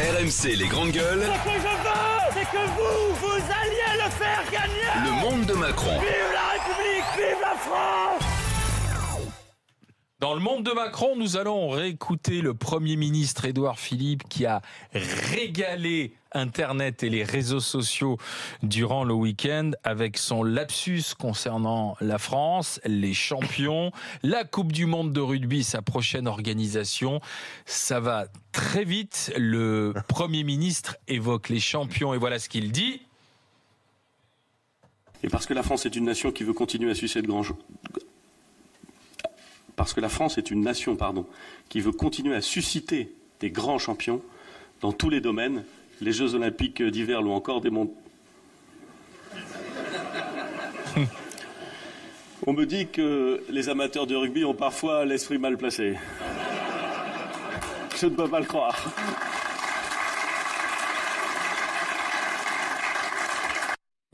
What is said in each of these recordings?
RMC les grandes gueules. Ce que je veux, c'est que vous alliez le faire gagner. Le monde de Macron. Vive la République, vive la France. Dans le monde de Macron, nous allons réécouter le Premier ministre Édouard Philippe qui a régalé Internet et les réseaux sociaux durant le week-end avec son lapsus concernant la France, les champions, la Coupe du Monde de rugby, sa prochaine organisation. Ça va très vite. Le Premier ministre évoque les champions et voilà ce qu'il dit. Et parce que la France est une nation qui veut continuer à susciter de grands... Parce que la France est une nation, qui veut continuer à susciter des grands champions dans tous les domaines, les Jeux Olympiques d'hiver ou encore des mondes. On me dit que les amateurs de rugby ont parfois l'esprit mal placé. Je ne peux pas le croire.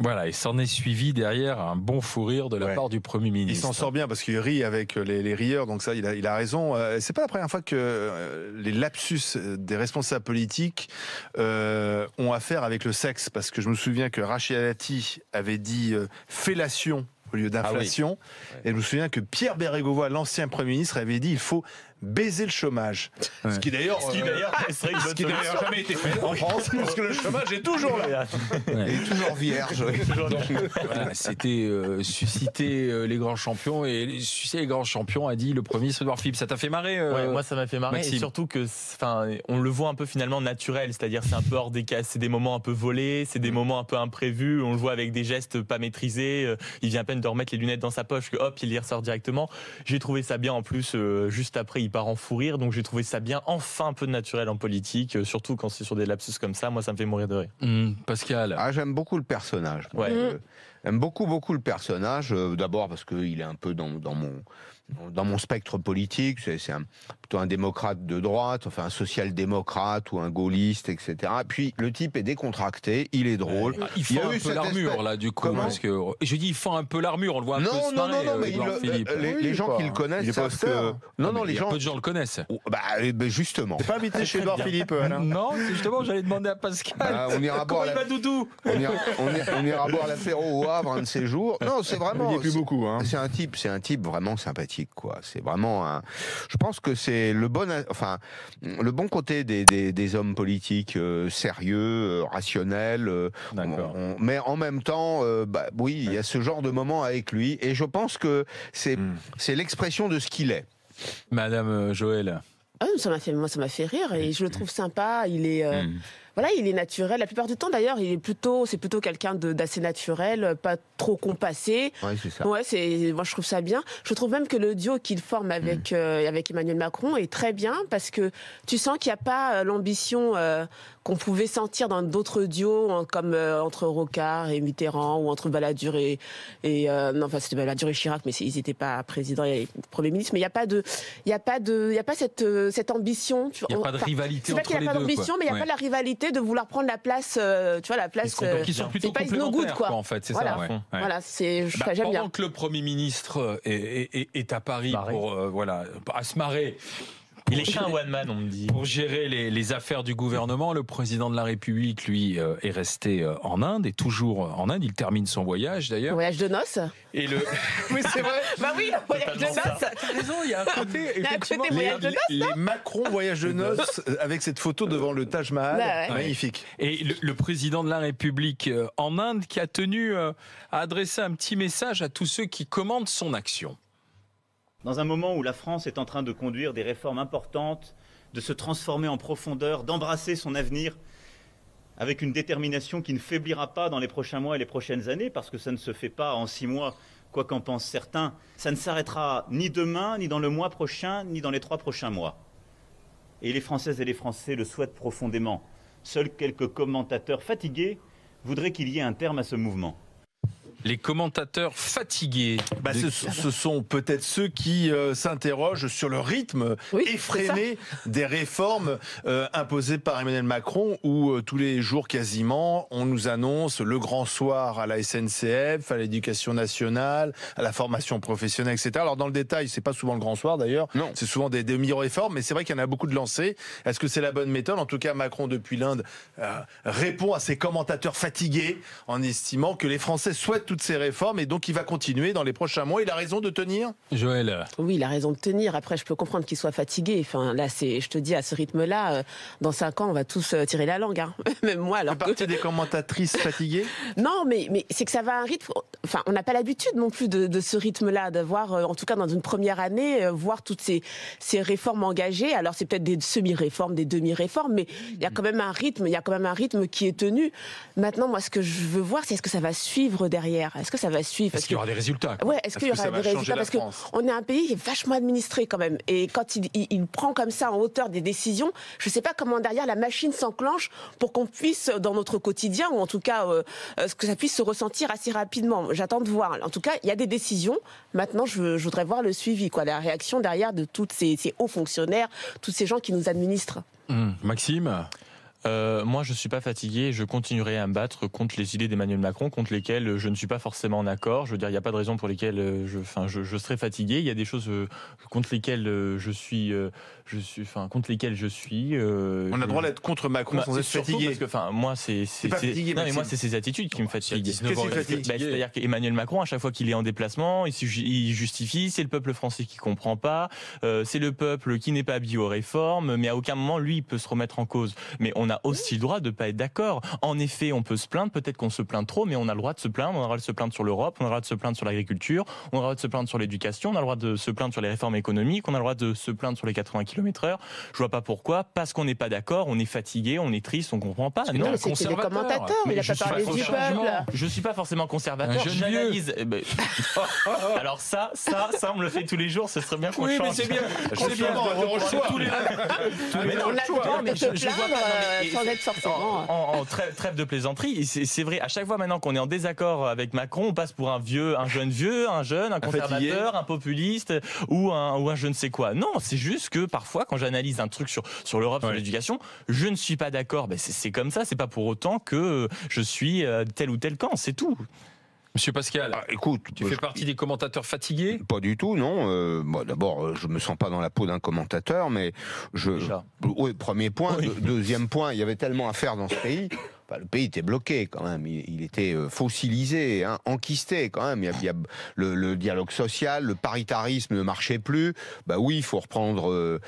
Voilà, et s'en est suivi derrière un bon fou rire de la part du Premier ministre. Il s'en sort bien parce qu'il rit avec les rieurs, donc ça, il a raison. C'est pas la première fois que les lapsus des responsables politiques ont affaire avec le sexe, parce que je me souviens que Rachida Dati avait dit fellation au lieu d'inflation, et je me souviens que Pierre Bérégovoy, l'ancien Premier ministre, avait dit il faut baiser le chomage. Ouais. Ce qui d'ailleurs jamais été fait en France, parce que le chômage est toujours là. Il est toujours vierge. Voilà, c'était susciter les grands champions, et susciter les grands champions a dit le Premier ministre Édouard Philippe. Ça t'a fait marrer moi ça m'a fait marrer, Maxime. Et surtout que, on le voit un peu finalement naturel, c'est-à-dire c'est un peu hors des cases, c'est des moments un peu volés, c'est des moments un peu imprévus, on le voit avec des gestes pas maîtrisés, il vient à peine de remettre les lunettes dans sa poche que hop, il y ressort directement. J'ai trouvé ça bien en plus, juste après il part en fou rire, donc j'ai trouvé ça bien, enfin un peu de naturel en politique, surtout quand c'est sur des lapsus comme ça, moi ça me fait mourir de rire. Pascal. J'aime beaucoup le personnage. J'aime beaucoup le personnage, d'abord parce qu'il est un peu dans mon spectre politique, c'est plutôt un démocrate de droite, enfin un social-démocrate ou un gaulliste, etc. Puis le type est décontracté, il est drôle. Il fend un peu l'armure là du coup. Parce que je dis il fend un peu l'armure, on le voit un peu se marrer, mais les gens qui le connaissent savent que... les gens... peu de gens le connaissent. Justement. T'es pas invité chez Édouard Philippe, Alain? Non, justement, j'allais demander à Pascal. On ira boire Doudou. On ira boire l'apéro au Havre un de ces jours. Non, c'est vraiment... Il n'y a plus beaucoup. C'est un type vraiment sympathique, quoi. C'est vraiment un... Je pense que c'est le bon côté des hommes politiques sérieux, rationnels. Mais en même temps, il y a ce genre de moment avec lui. Et je pense que c'est l'expression de ce qu'il est. Madame Joël. Ça m'a fait rire et je le trouve sympa. Il est... il est naturel. La plupart du temps, d'ailleurs, c'est plutôt quelqu'un d'assez naturel, pas trop compassé. Ouais, c'est ça. Moi, je trouve ça bien. Je trouve même que le duo qu'il forme avec Emmanuel Macron est très bien parce que tu sens qu'il n'y a pas l'ambition qu'on pouvait sentir dans d'autres duos, comme entre Rocard et Mitterrand ou entre Balladur c'était Balladur et Chirac, mais ils n'étaient pas présidents et Premier ministre. Mais il n'y a pas cette ambition. Il n'y a pas de rivalité entre les deux. Il n'y a pas d'ambition, mais il n'y a pas la rivalité de vouloir prendre la place, la place qui sont plutôt pas complémentaires, quoi. En fait, c'est voilà. ça. Ouais. Voilà, j'aime bien. Pendant que le Premier ministre est à Paris à se marrer. Il est qu'un one man, on me dit. Pour gérer les affaires du gouvernement, le président de la République, lui, est resté en Inde, est toujours en Inde. Il termine son voyage, d'ailleurs. Voyage de noces. Et Oui, c'est vrai. Voyage de noces. T'as raison, il y a un côté, effectivement. Voyage de noces, les Macron voyage de noces avec cette photo devant le Taj Mahal. Magnifique. Et le président de la République en Inde qui a tenu à adresser un petit message à tous ceux qui commandent son action. Dans un moment où la France est en train de conduire des réformes importantes, de se transformer en profondeur, d'embrasser son avenir avec une détermination qui ne faiblira pas dans les prochains mois et les prochaines années, parce que ça ne se fait pas en 6 mois, quoi qu'en pensent certains. Ça ne s'arrêtera ni demain, ni dans le mois prochain, ni dans les 3 prochains mois. Et les Françaises et les Français le souhaitent profondément. Seuls quelques commentateurs fatigués voudraient qu'il y ait un terme à ce mouvement. Les commentateurs fatigués. Ce sont peut-être ceux qui s'interrogent sur le rythme effréné des réformes imposées par Emmanuel Macron, où tous les jours quasiment, on nous annonce le grand soir à la SNCF, à l'éducation nationale, à la formation professionnelle, etc. Alors dans le détail, c'est pas souvent le grand soir d'ailleurs, c'est souvent des demi-réformes, mais c'est vrai qu'il y en a beaucoup de lancées. Est-ce que c'est la bonne méthode? En tout cas, Macron, depuis l'Inde, répond à ses commentateurs fatigués en estimant que les Français souhaitent toutes ces réformes et donc il va continuer dans les prochains mois. Il a raison de tenir? Joël. Oui, il a raison de tenir. Après, je peux comprendre qu'il soit fatigué. Enfin, là, je te dis, à ce rythme-là, dans 5 ans, on va tous tirer la langue. Hein. Même moi. Alors partie des commentatrices fatiguées? Non, mais c'est que ça va à un rythme. Enfin, on n'a pas l'habitude non plus de ce rythme-là, de voir, en tout cas dans une première année, voir toutes ces réformes engagées. Alors, c'est peut-être des semi-réformes, des demi-réformes, mais il y a quand même un rythme. Il y a quand même un rythme qui est tenu. Maintenant, moi, ce que je veux voir, c'est est-ce que ça va suivre derrière? Est-ce que ça va suivre? Est-ce qu'il y aura des résultats? Ouais, est-ce qu'il y aura des résultats? Parce qu'on est un pays qui est vachement administré quand même. Et quand il prend comme ça en hauteur des décisions, je ne sais pas comment derrière la machine s'enclenche pour qu'on puisse, dans notre quotidien, ou en tout cas, que ça puisse se ressentir assez rapidement. J'attends de voir. En tout cas, il y a des décisions. Maintenant, je voudrais voir le suivi, la réaction derrière de tous ces hauts fonctionnaires, tous ces gens qui nous administrent. Maxime? Moi, je ne suis pas fatigué. Je continuerai à me battre contre les idées d'Emmanuel Macron, contre lesquelles je ne suis pas forcément en accord. Je veux dire, il n'y a pas de raison pour lesquelles je serai fatigué. Il y a des choses contre lesquelles contre lesquelles je suis. On a le droit d'être contre Macron sans être fatigué. Parce que, moi, c'est ses attitudes qui me fatiguent. C'est-à-dire qu'Emmanuel Macron, à chaque fois qu'il est en déplacement, il justifie. C'est le peuple français qui comprend pas. C'est le peuple qui n'est pas habillé aux réformes. Mais à aucun moment, lui, il peut se remettre en cause. Mais on a aussi le droit de ne pas être d'accord. En effet, on peut se plaindre, peut-être qu'on se plaint trop, mais on a le droit de se plaindre. On a le droit de se plaindre sur l'Europe, on a le droit de se plaindre sur l'agriculture, on a le droit de se plaindre sur l'éducation, on a le droit de se plaindre sur les réformes économiques, on a le droit de se plaindre sur les 80 km/h. Je vois pas pourquoi, parce qu'on n'est pas d'accord, on est fatigué, on est triste, on comprend pas. Non, c'est des commentateurs, il a pas parlé du peuple. Je suis pas forcément conservateur, j'analyse. Alors ça, on me le fait tous les jours, ce serait bien qu'on change. Mais c'est bien. C'est bien, on a le choix. On a le droit de se plaindre sans être forcément... En trêve de plaisanterie, c'est vrai, à chaque fois maintenant qu'on est en désaccord avec Macron, on passe pour un jeune, un conservateur, un populiste ou un je ne sais quoi. Non, c'est juste que parfois, quand j'analyse un truc sur l'Europe, sur l'éducation, je ne suis pas d'accord. C'est comme ça, c'est pas pour autant que je suis tel ou tel camp, c'est tout. Monsieur Pascal, écoute, tu fais partie des commentateurs fatigués? Pas du tout, non. D'abord, je me sens pas dans la peau d'un commentateur, mais oui, premier point. Oui. Deuxième point, il y avait tellement à faire dans ce pays. Le pays était bloqué quand même, il était fossilisé, enquisté quand même. Il y a le dialogue social, le paritarisme ne marchait plus. Oui, il faut reprendre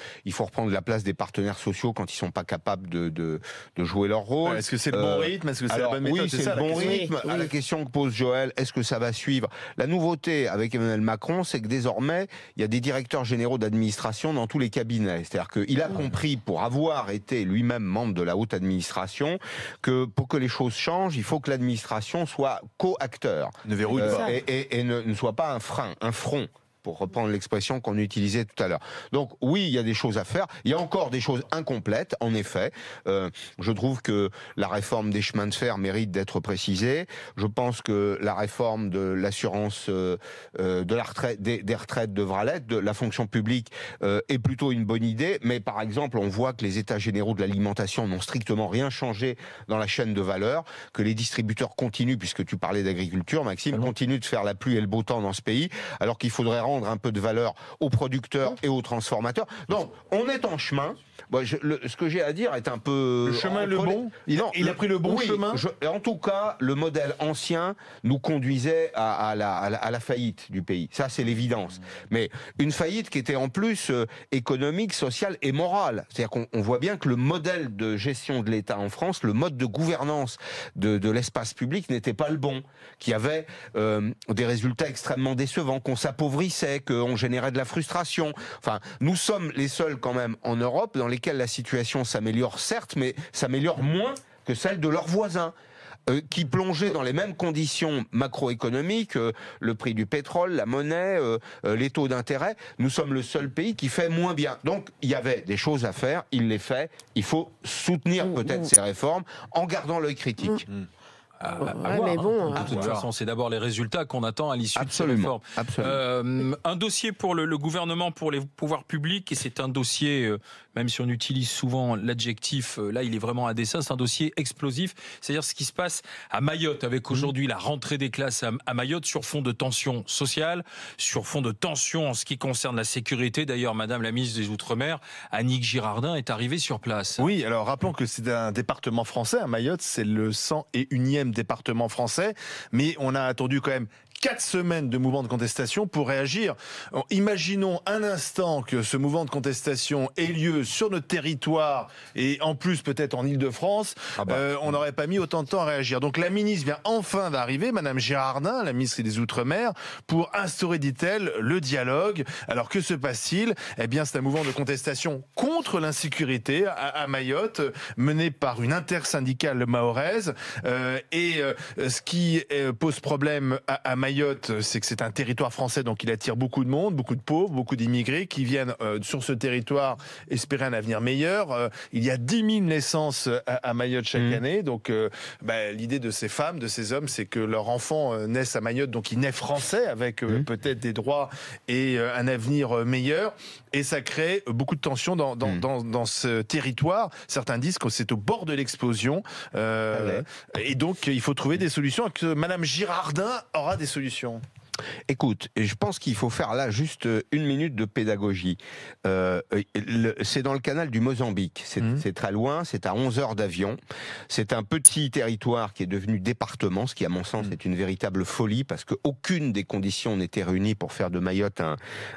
la place des partenaires sociaux quand ils sont pas capables de jouer leur rôle. Est-ce que c'est le bon rythme? Est-ce que c'est la bonne méthode? Oui, c'est le bon rythme. À la question que pose Joël, est-ce que ça va suivre? La nouveauté avec Emmanuel Macron, c'est que désormais, il y a des directeurs généraux d'administration dans tous les cabinets. C'est-à-dire qu'il a compris, pour avoir été lui-même membre de la haute administration, que pour que les choses changent, il faut que l'administration soit co-acteur. Ne verrouille pas. Et ne soit pas un frein, un front, pour reprendre l'expression qu'on utilisait tout à l'heure. Donc oui, il y a des choses à faire. Il y a encore des choses incomplètes, en effet. Je trouve que la réforme des chemins de fer mérite d'être précisée. Je pense que la réforme de l'assurance de la retraite, des retraites devra l'être. De la fonction publique est plutôt une bonne idée. Mais par exemple, on voit que les états généraux de l'alimentation n'ont strictement rien changé dans la chaîne de valeur, que les distributeurs continuent, puisque tu parlais d'agriculture, Maxime, continuent de faire la pluie et le beau temps dans ce pays, alors qu'il faudrait rendre un peu de valeur aux producteurs et aux transformateurs. Donc, on est en chemin. Ce que j'ai à dire est un peu... Le chemin, le bon? Il a pris le bon chemin? En tout cas, le modèle ancien nous conduisait à la faillite du pays. Ça, c'est l'évidence. Mais une faillite qui était en plus économique, sociale et morale. C'est-à-dire qu'on voit bien que le modèle de gestion de l'État en France, le mode de gouvernance de l'espace public n'était pas le bon. Qu'il y avait des résultats extrêmement décevants, qu'on s'appauvrissait, qu'on générait de la frustration. Enfin, nous sommes les seuls quand même en Europe dans lesquels la situation s'améliore certes, mais s'améliore moins que celle de leurs voisins. Qui plongeaient dans les mêmes conditions macroéconomiques, le prix du pétrole, la monnaie, les taux d'intérêt. Nous sommes le seul pays qui fait moins bien. Donc, il y avait des choses à faire, il les fait. Il faut soutenir peut-être ces réformes en gardant l'œil critique. voir. mais bon, de toute façon, c'est d'abord les résultats qu'on attend à l'issue de ces Absolument. réformes. Un dossier pour le gouvernement, pour les pouvoirs publics, et c'est un dossier, même si on utilise souvent l'adjectif, là il est vraiment à dessein, c'est un dossier explosif, c'est-à-dire ce qui se passe à Mayotte, avec aujourd'hui la rentrée des classes à Mayotte sur fond de tensions sociales, sur fond de tensions en ce qui concerne la sécurité. D'ailleurs, Madame la ministre des Outre-mer, Annick Girardin, est arrivée sur place. Oui, alors rappelons que c'est un département français, à Mayotte, c'est le 101e département français, mais on a attendu quand même 4 semaines de mouvement de contestation pour réagir. Imaginons un instant que ce mouvement de contestation ait lieu sur notre territoire et en plus peut-être en Ile-de-France, on n'aurait pas mis autant de temps à réagir. Donc la ministre vient enfin d'arriver, Madame Girardin, la ministre des Outre-mer, pour instaurer, dit-elle, le dialogue. Alors que se passe-t-il ? Eh bien c'est un mouvement de contestation contre l'insécurité à Mayotte, mené par une intersyndicale mahoraise. Ce qui pose problème à Mayotte, c'est que c'est un territoire français, donc il attire beaucoup de monde, beaucoup de pauvres, beaucoup d'immigrés qui viennent sur ce territoire espérer un avenir meilleur. Il y a 10 000 naissances à Mayotte chaque année, donc l'idée de ces femmes, de ces hommes, c'est que leurs enfants naissent à Mayotte, donc ils naissent français avec peut-être des droits et un avenir meilleur. Et ça crée beaucoup de tensions dans ce territoire. Certains disent que c'est au bord de l'explosion. Et donc, il faut trouver des solutions et que Madame Girardin aura des solutions. Écoute, je pense qu'il faut faire là juste 1 minute de pédagogie. C'est dans le canal du Mozambique. C'est très loin, c'est à 11 heures d'avion. C'est un petit territoire qui est devenu département, ce qui, à mon sens, est une véritable folie, parce qu'aucune des conditions n'était réunie pour faire de Mayotte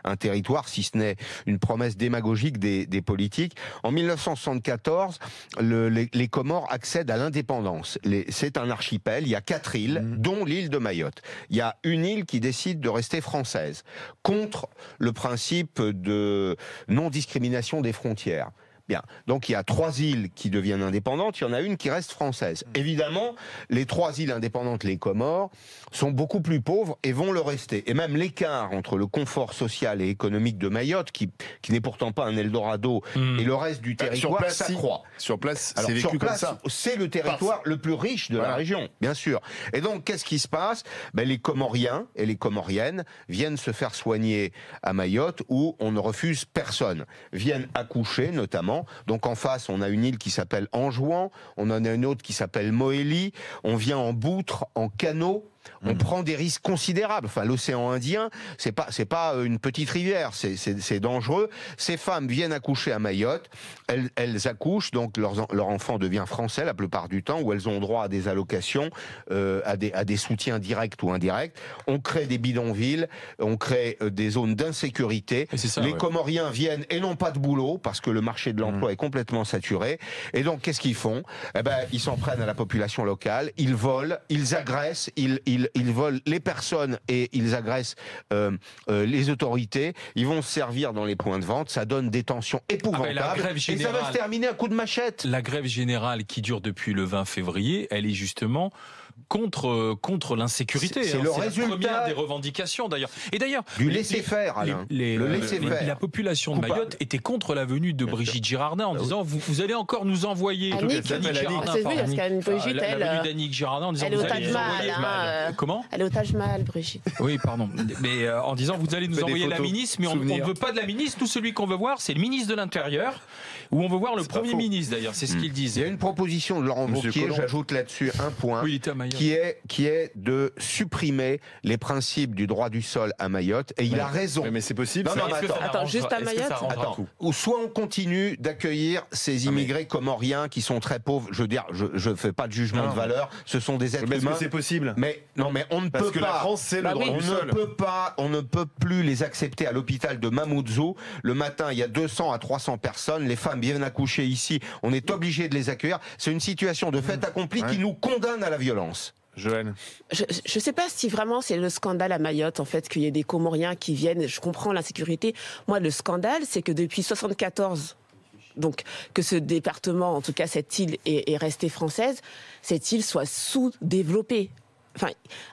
un territoire, si ce n'est une promesse démagogique des politiques. En 1974, les Comores accèdent à l'indépendance. C'est un archipel, il y a 4 îles, dont l'île de Mayotte. Il y a une île qui décide de rester française, contre le principe de non-discrimination des frontières. Bien. Donc il y a 3 îles qui deviennent indépendantes, il y en a une qui reste française. Évidemment, les 3 îles indépendantes, les Comores, sont beaucoup plus pauvres et vont le rester. Et même l'écart entre le confort social et économique de Mayotte, qui n'est pourtant pas un Eldorado, et le reste du territoire s'accroît. Sur place, alors, c'est vécu comme ça. C'est le territoire le plus riche de la région, bien sûr. Et donc, qu'est-ce qui se passe ? Les Comoriens et les Comoriennes viennent se faire soigner à Mayotte, où on ne refuse personne. Viennent accoucher, notamment. Donc en face, on a une île qui s'appelle Anjouan, on en a une autre qui s'appelle Moélie, on vient en boutre, en canot. On prend des risques considérables. Enfin, l'océan Indien, c'est pas une petite rivière, c'est dangereux. Ces femmes viennent accoucher à Mayotte, elles accouchent, donc leur enfant devient français la plupart du temps, où elles ont droit à des allocations, à des soutiens directs ou indirects. On crée des bidonvilles, on crée des zones d'insécurité. Les Comoriens viennent et n'ont pas de boulot, parce que le marché de l'emploi est complètement saturé. Et donc, qu'est-ce qu'ils font ? Ils s'en prennent à la population locale, ils volent, ils agressent, ils volent les personnes et ils agressent les autorités. Ils vont se servir dans les points de vente. Ça donne des tensions épouvantables. Et ça va se terminer à coup de machette. La grève générale qui dure depuis le 20 février, elle est justement contre l'insécurité. C'est le résultat la première des revendications d'ailleurs. Et d'ailleurs, du laisser-faire, Alain. Le laisser-faire. La population de Mayotte était contre la venue de Brigitte Girardin en disant vous allez encore nous envoyer Annick Girardin. C'est vrai, parce qu'Annick Brigitte, la venue d'Annick Girardin en disant elle est vous au allez Taj nous envoyer Mahal. Comment ? Elle est au Taj Mahal, Brigitte. Oui, pardon. Mais en disant vous allez nous envoyer la ministre, mais on ne veut pas de la ministre. Tout celui qu'on veut voir, c'est le ministre de l'Intérieur, où on veut voir le Premier ministre d'ailleurs. C'est ce qu'ils disent. Il y a une proposition de Laurent Wauquiez, j'ajoute là-dessus un point, qui est de supprimer les principes du droit du sol à Mayotte, et il a raison. Mais c'est possible. Non, mais attends, juste à Mayotte. Ou soit on continue d'accueillir ces immigrés comoriens qui sont très pauvres. Je veux dire, je fais pas de jugement de valeur. Ce sont des êtres humains. Est-ce que c'est possible ? Mais non, mais on ne Parce peut que pas. La France, c'est le droit du sol. On ne peut plus les accepter à l'hôpital de Mamoudzou. Le matin, il y a 200 à 300 personnes. Les femmes viennent accoucher ici. On est obligé de les accueillir. C'est une situation de fait accompli qui nous condamne à la violence. Joël. Je ne sais pas si vraiment c'est le scandale à Mayotte, en fait, qu'il y ait des Comoriens qui viennent. Je comprends l'insécurité. Moi, le scandale, c'est que depuis 1974, donc que ce département, en tout cas cette île, est restée française, cette île soit sous-développée. Enfin,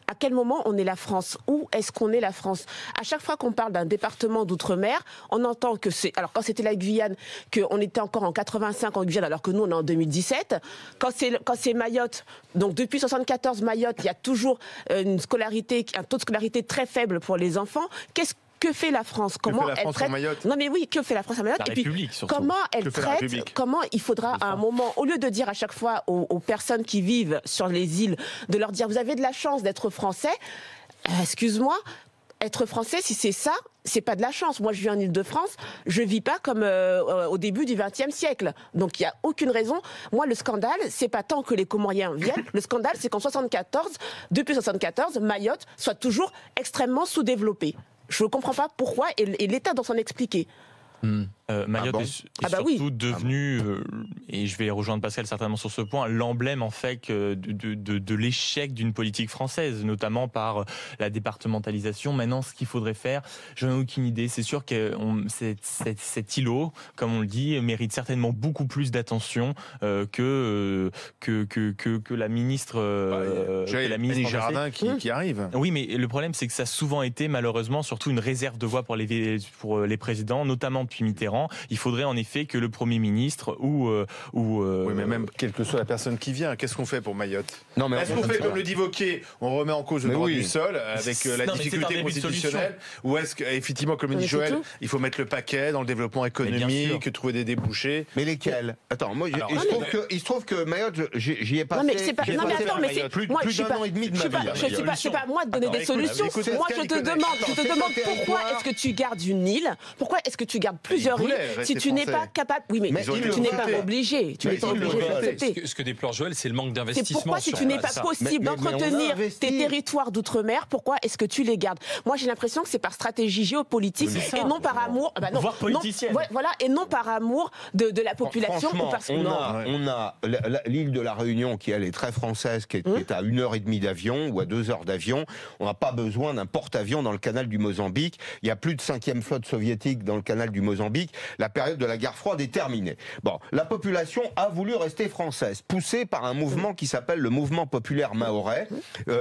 à quel moment on est la France? Où est-ce qu'on est la France? À chaque fois qu'on parle d'un département d'outre-mer, on entend que c'est... Alors, quand c'était la Guyane, qu'on était encore en 85 en Guyane, alors que nous, on est en 2017. Quand c'est Mayotte, donc depuis 74, Mayotte, il y a toujours un taux de scolarité très faible pour les enfants. Que fait la France? Comment elle traite Mayotte? Non mais oui, que fait la France à Mayotte? La République, surtout. Comment elle traite? Comment il faudra à un moment, au lieu de dire à chaque fois aux personnes qui vivent sur les îles, de leur dire vous avez de la chance d'être français. Excuse-moi, être français, si c'est ça, c'est pas de la chance. Moi, je vis en Île-de-France, je vis pas comme au début du XXe siècle. Donc, il y a aucune raison. Moi, le scandale, c'est pas tant que les Comoriens viennent. Le scandale, c'est qu'en 74, depuis 74, Mayotte soit toujours extrêmement sous-développée. Je ne comprends pas pourquoi, et l'État doit s'en expliquer. Mayotte est surtout devenu, et je vais rejoindre Pascal certainement sur ce point, l'emblème en fait de l'échec d'une politique française, notamment par la départementalisation. Maintenant, ce qu'il faudrait faire, j'en ai aucune idée. C'est sûr que cet îlot, comme on le dit, mérite certainement beaucoup plus d'attention que la ministre. La ministre Jardin qui arrive. Oui, mais le problème, c'est que ça a souvent été malheureusement surtout une réserve de voix pour les présidents, notamment depuis Mitterrand. Il faudrait en effet que le Premier ministre Oui, mais même quelle que soit la personne qui vient, qu'est-ce qu'on fait pour Mayotte? Est-ce qu'on fait comme le dit Wauquiez, on remet en cause le droit du sol avec la difficulté constitutionnelle, ou est-ce qu'effectivement, comme le dit Joël, il faut mettre le paquet dans le développement économique, trouver des débouchés? Mais lesquels? Attends, moi, il se trouve que Mayotte, j'y ai passé. Non, mais c'est pas. Non, mais attends, mais c'est plus d'un an et demi de ma vie. C'est pas à moi de donner des solutions. Moi, je te demande pourquoi est-ce que tu gardes une île? Pourquoi est-ce que tu gardes plusieurs îles si tu n'es pas capable? Oui, mais tu n'es pas obligé. Tu n'es pas obligé d'accepter. Ce que déplore Joël, c'est le manque d'investissement. C'est pourquoi, si tu n'es pas possible d'entretenir tes territoires d'outre-mer, pourquoi est-ce que tu les gardes? Moi, j'ai l'impression que c'est par stratégie géopolitique et non par amour. Voire politicienne. Voilà, et non par amour de la population. On a l'île de la Réunion qui, elle, est très française, qui est à 1h30 d'avion ou à 2 heures d'avion. On n'a pas besoin d'un porte-avions dans le canal du Mozambique. Il y a plus de 5e flotte soviétique dans le canal du Mozambique. La période de la guerre froide est terminée. Bon, la population a voulu rester française, poussée par un mouvement qui s'appelle le mouvement populaire mahorais,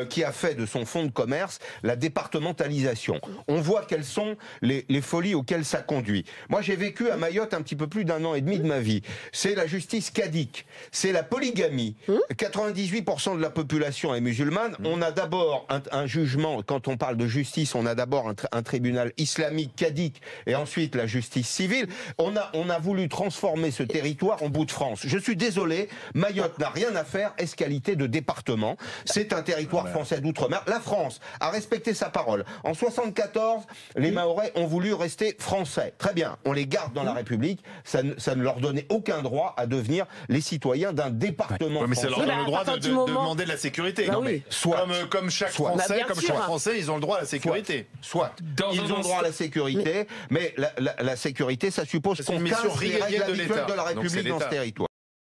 qui a fait de son fonds de commerce la départementalisation. On voit quelles sont les folies auxquelles ça conduit. Moi, j'ai vécu à Mayotte un petit peu plus d'1 an et demi de ma vie. C'est la justice cadique, c'est la polygamie. 98% de la population est musulmane. On a d'abord un jugement, quand on parle de justice, on a d'abord un tribunal islamique cadique et ensuite la justice civile. On a voulu transformer ce territoire en bout de France. Je suis désolé, Mayotte n'a rien à faire ès-qualité de département. C'est un territoire français d'outre-mer. La France a respecté sa parole. En 74, les Mahorais ont voulu rester français. Très bien, on les garde dans la République. Ça ne leur donnait aucun droit à devenir les citoyens d'un département français. Mais ça leur donne le droit de demander de la sécurité. Bah oui. Comme chaque Français, ils ont le droit à la sécurité. Ils ont le droit à la sécurité, mais la sécurité, ça suppose qu'on casse les règles habituelles de la République dans ce territoire.